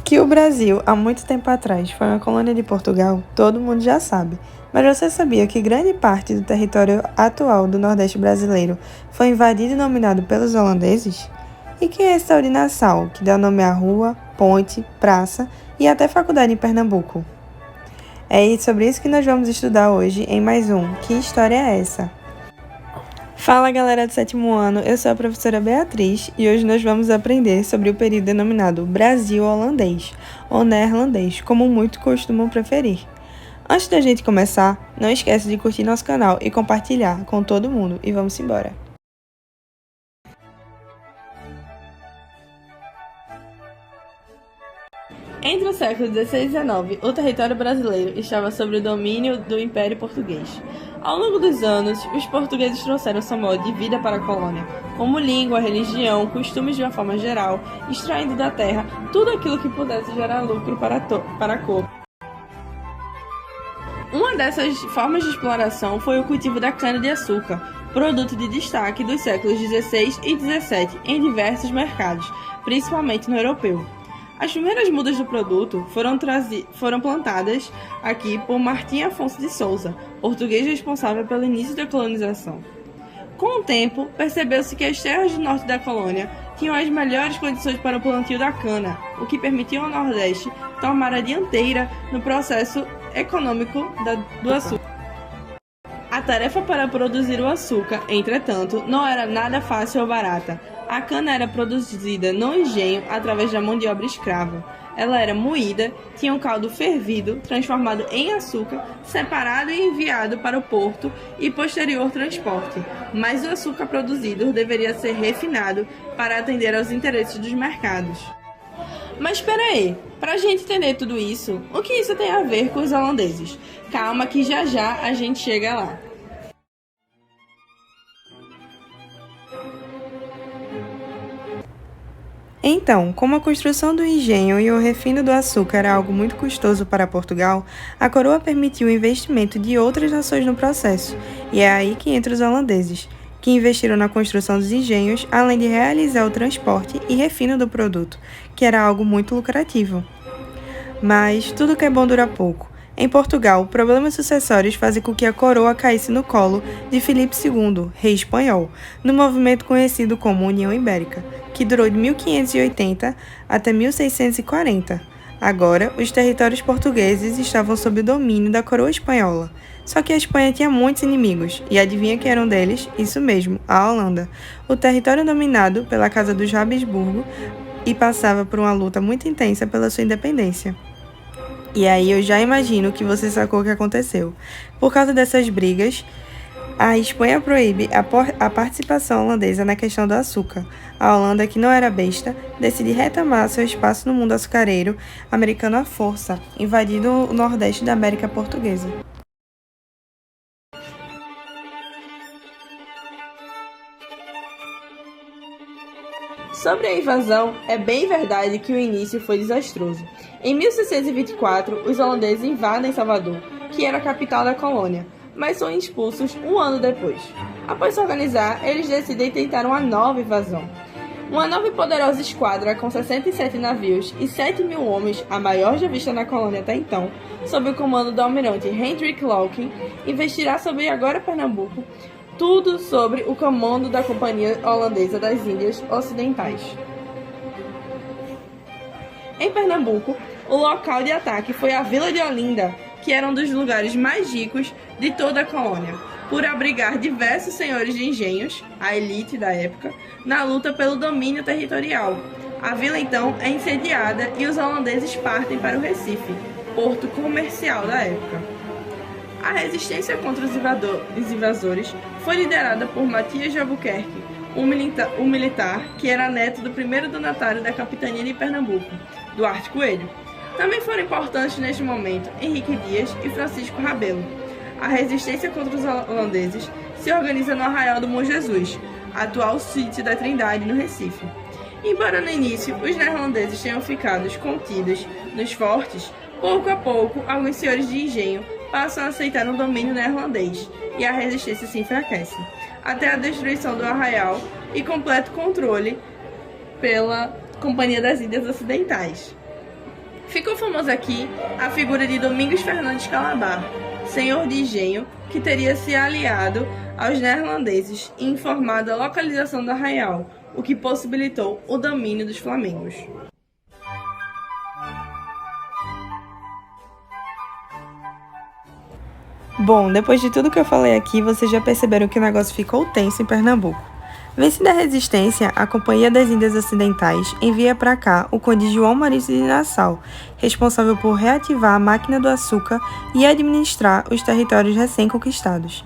Que o Brasil, há muito tempo atrás, foi uma colônia de Portugal, todo mundo já sabe. Mas você sabia que grande parte do território atual do Nordeste brasileiro foi invadido e dominado pelos holandeses? E quem é esse tal de Nassau, que dá nome à rua, ponte, praça e até faculdade em Pernambuco? É sobre isso que nós vamos estudar hoje em mais um Que História é Essa? Fala galera do sétimo ano, eu sou a professora Beatriz e hoje nós vamos aprender sobre o período denominado Brasil holandês, ou neerlandês, como muitos costumam preferir. Antes da gente começar, não esquece de curtir nosso canal e compartilhar com todo mundo e vamos embora! Entre os séculos XVI e XIX, o território brasileiro estava sob o domínio do Império Português. Ao longo dos anos, os portugueses trouxeram seu modo de vida para a colônia, como língua, religião, costumes de uma forma geral, extraindo da terra tudo aquilo que pudesse gerar lucro para a corte. Uma dessas formas de exploração foi o cultivo da cana-de-açúcar, produto de destaque dos séculos XVI e XVII em diversos mercados, principalmente no europeu. As primeiras mudas do produto foram plantadas aqui por Martim Afonso de Souza, português responsável pelo início da colonização. Com o tempo, percebeu-se que as terras do norte da colônia tinham as melhores condições para o plantio da cana, o que permitiu ao Nordeste tomar a dianteira no processo econômico do açúcar. A tarefa para produzir o açúcar, entretanto, não era nada fácil ou barata. A cana era produzida no engenho através da mão de obra escrava. Ela era moída, tinha um caldo fervido, transformado em açúcar, separado e enviado para o porto e posterior transporte. Mas o açúcar produzido deveria ser refinado para atender aos interesses dos mercados. Mas espera aí, para a gente entender tudo isso, o que isso tem a ver com os holandeses? Calma que já já a gente chega lá. Então, como a construção do engenho e o refino do açúcar era algo muito custoso para Portugal, a coroa permitiu o investimento de outras nações no processo, e é aí que entram os holandeses, que investiram na construção dos engenhos, além de realizar o transporte e refino do produto, que era algo muito lucrativo. Mas tudo que é bom dura pouco. Em Portugal, problemas sucessórios fazem com que a coroa caísse no colo de Filipe II, rei espanhol, no movimento conhecido como União Ibérica, que durou de 1580 até 1640. Agora, os territórios portugueses estavam sob o domínio da coroa espanhola. Só que a Espanha tinha muitos inimigos, e adivinha quem era um deles? Isso mesmo, a Holanda. O território dominado pela Casa dos Habsburgo e passava por uma luta muito intensa pela sua independência. E aí eu já imagino que você sacou o que aconteceu. Por causa dessas brigas, a Espanha proíbe a participação holandesa na questão do açúcar. A Holanda, que não era besta, decide retomar seu espaço no mundo açucareiro americano à força, invadindo o nordeste da América Portuguesa. Sobre a invasão, é bem verdade que o início foi desastroso. Em 1624, os holandeses invadem Salvador, que era a capital da colônia, mas são expulsos um ano depois. Após se organizar, eles decidem tentar uma nova invasão. Uma nova e poderosa esquadra com 67 navios e 7.000 homens, a maior já vista na colônia até então, sob o comando do almirante Hendrik Locking, investirá sobre agora Pernambuco, tudo sobre o comando da Companhia Holandesa das Índias Ocidentais. Em Pernambuco, o local de ataque foi a Vila de Olinda, que era um dos lugares mais ricos de toda a colônia, por abrigar diversos senhores de engenhos, a elite da época, na luta pelo domínio territorial. A vila então é incendiada e os holandeses partem para o Recife, porto comercial da época. A resistência contra os invasores foi liderada por Matias de Albuquerque, um militar que era neto do primeiro donatário da capitania de Pernambuco, Duarte Coelho. Também foram importantes neste momento Henrique Dias e Francisco Rabelo. A resistência contra os holandeses se organiza no Arraial do Bom Jesus, atual sítio da Trindade, no Recife. Embora no início os neerlandeses tenham ficado contidos nos fortes, pouco a pouco alguns senhores de engenho passam a aceitar o domínio neerlandês e a resistência se enfraquece, até a destruição do Arraial e completo controle pela Companhia das Índias Ocidentais. Ficou famosa aqui a figura de Domingos Fernandes Calabar, senhor de engenho, que teria se aliado aos neerlandeses e informado a localização do arraial, o que possibilitou o domínio dos flamengos. Bom, depois de tudo que eu falei aqui, vocês já perceberam que o negócio ficou tenso em Pernambuco. Vencida a resistência, a Companhia das Índias Ocidentais envia para cá o conde João Maurício de Nassau, responsável por reativar a máquina do açúcar e administrar os territórios recém-conquistados.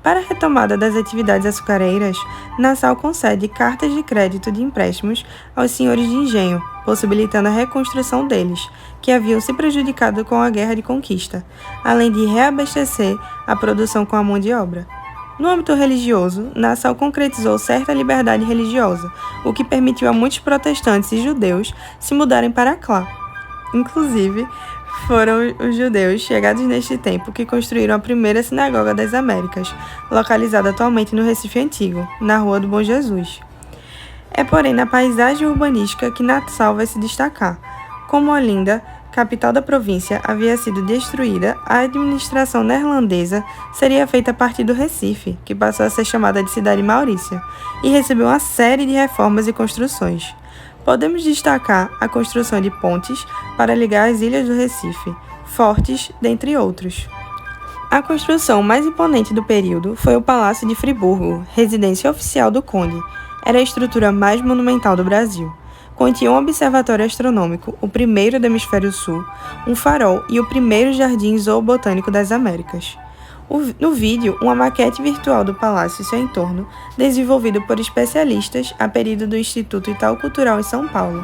Para a retomada das atividades açucareiras, Nassau concede cartas de crédito de empréstimos aos senhores de engenho, possibilitando a reconstrução deles, que haviam se prejudicado com a Guerra de Conquista, além de reabastecer a produção com a mão de obra. No âmbito religioso, Nassau concretizou certa liberdade religiosa, o que permitiu a muitos protestantes e judeus se mudarem para lá. Inclusive, foram os judeus chegados neste tempo que construíram a primeira sinagoga das Américas, localizada atualmente no Recife Antigo, na Rua do Bom Jesus. É, porém, na paisagem urbanística que Nassau vai se destacar. Como Olinda, capital da província, havia sido destruída, a administração neerlandesa seria feita a partir do Recife, que passou a ser chamada de Cidade Maurícia, e recebeu uma série de reformas e construções. Podemos destacar a construção de pontes para ligar as ilhas do Recife, fortes, dentre outros. A construção mais imponente do período foi o Palácio de Friburgo, residência oficial do conde. Era a estrutura mais monumental do Brasil. Continha um observatório astronômico, o primeiro do Hemisfério Sul, um farol e o primeiro jardim zoobotânico das Américas. No vídeo, uma maquete virtual do palácio e seu entorno, desenvolvido por especialistas a pedido do Instituto Itaú Cultural em São Paulo.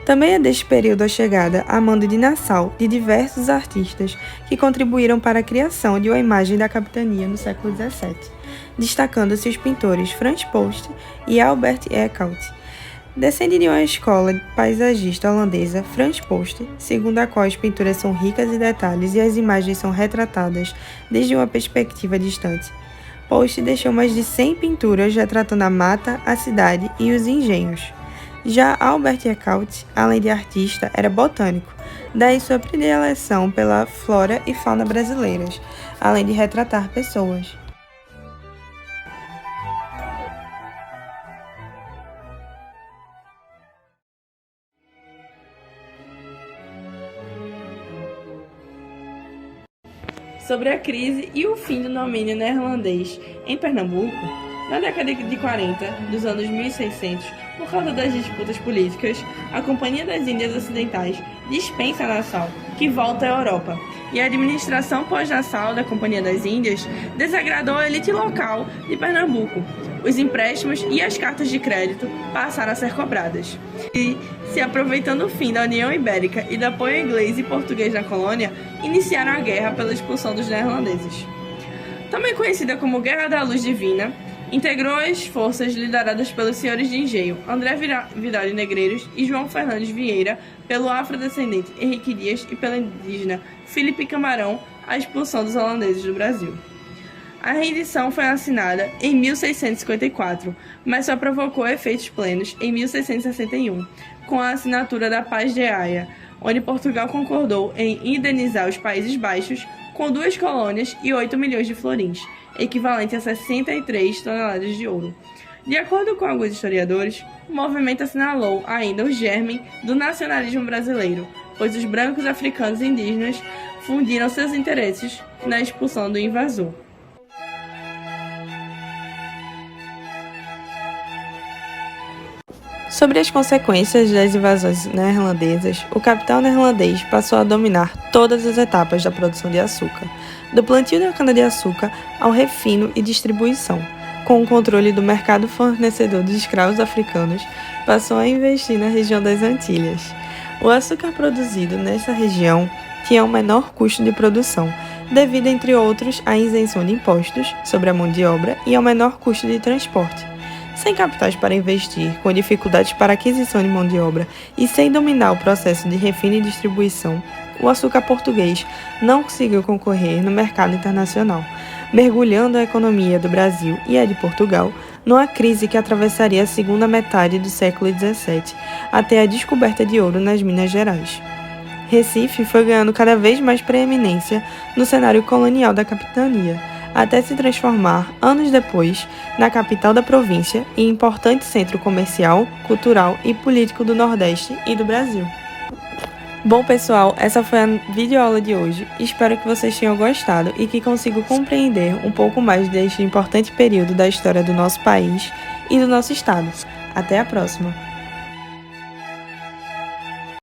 Também é deste período a chegada, a mando de Nassau, de diversos artistas que contribuíram para a criação de uma imagem da capitania no século XVII, destacando-se os pintores Frans Post e Albert Eekhout. Descende de uma escola paisagista holandesa, Frans Post, segundo a qual as pinturas são ricas em detalhes e as imagens são retratadas desde uma perspectiva distante. Post deixou mais de 100 pinturas retratando a mata, a cidade e os engenhos. Já Albert Eekhout, além de artista, era botânico, daí sua predileção pela flora e fauna brasileiras, além de retratar pessoas. Sobre a crise e o fim do domínio neerlandês em Pernambuco, na década de 40 dos anos 1600, por causa das disputas políticas, a Companhia das Índias Ocidentais dispensa Nassau, que volta à Europa, e a administração pós-Nassau da Companhia das Índias desagradou a elite local de Pernambuco. Os empréstimos e as cartas de crédito passaram a ser cobradas. E, se aproveitando o fim da União Ibérica e do apoio inglês e português na colônia, iniciaram a guerra pela expulsão dos neerlandeses. Também conhecida como Guerra da Luz Divina, integrou as forças lideradas pelos senhores de engenho André Vidal de Negreiros e João Fernandes Vieira, pelo afrodescendente Henrique Dias e pelo indígena Felipe Camarão, a expulsão dos holandeses do Brasil. A rendição foi assinada em 1654, mas só provocou efeitos plenos em 1661, com a assinatura da Paz de Haia, onde Portugal concordou em indenizar os Países Baixos com 2 colônias e 8 milhões de florins, equivalente a 63 toneladas de ouro. De acordo com alguns historiadores, o movimento assinalou ainda o germe do nacionalismo brasileiro, pois os brancos africanos e indígenas fundiram seus interesses na expulsão do invasor. Sobre as consequências das invasões neerlandesas, o capital neerlandês passou a dominar todas as etapas da produção de açúcar, do plantio da cana-de-açúcar ao refino e distribuição. Com o controle do mercado fornecedor de escravos africanos, passou a investir na região das Antilhas. O açúcar produzido nessa região tinha um menor custo de produção, devido, entre outros, à isenção de impostos sobre a mão de obra e ao menor custo de transporte. Sem capitais para investir, com dificuldades para aquisição de mão de obra e sem dominar o processo de refino e distribuição, o açúcar português não conseguiu concorrer no mercado internacional. mergulhando a economia do Brasil e a de Portugal numa crise que atravessaria a segunda metade do século XVII, até a descoberta de ouro nas Minas Gerais. Recife foi ganhando cada vez mais preeminência no cenário colonial da capitania, até se transformar, anos depois, na capital da província e importante centro comercial, cultural e político do Nordeste e do Brasil. Bom, pessoal, essa foi a videoaula de hoje. Espero que vocês tenham gostado e que consigam compreender um pouco mais deste importante período da história do nosso país e do nosso estado. Até a próxima!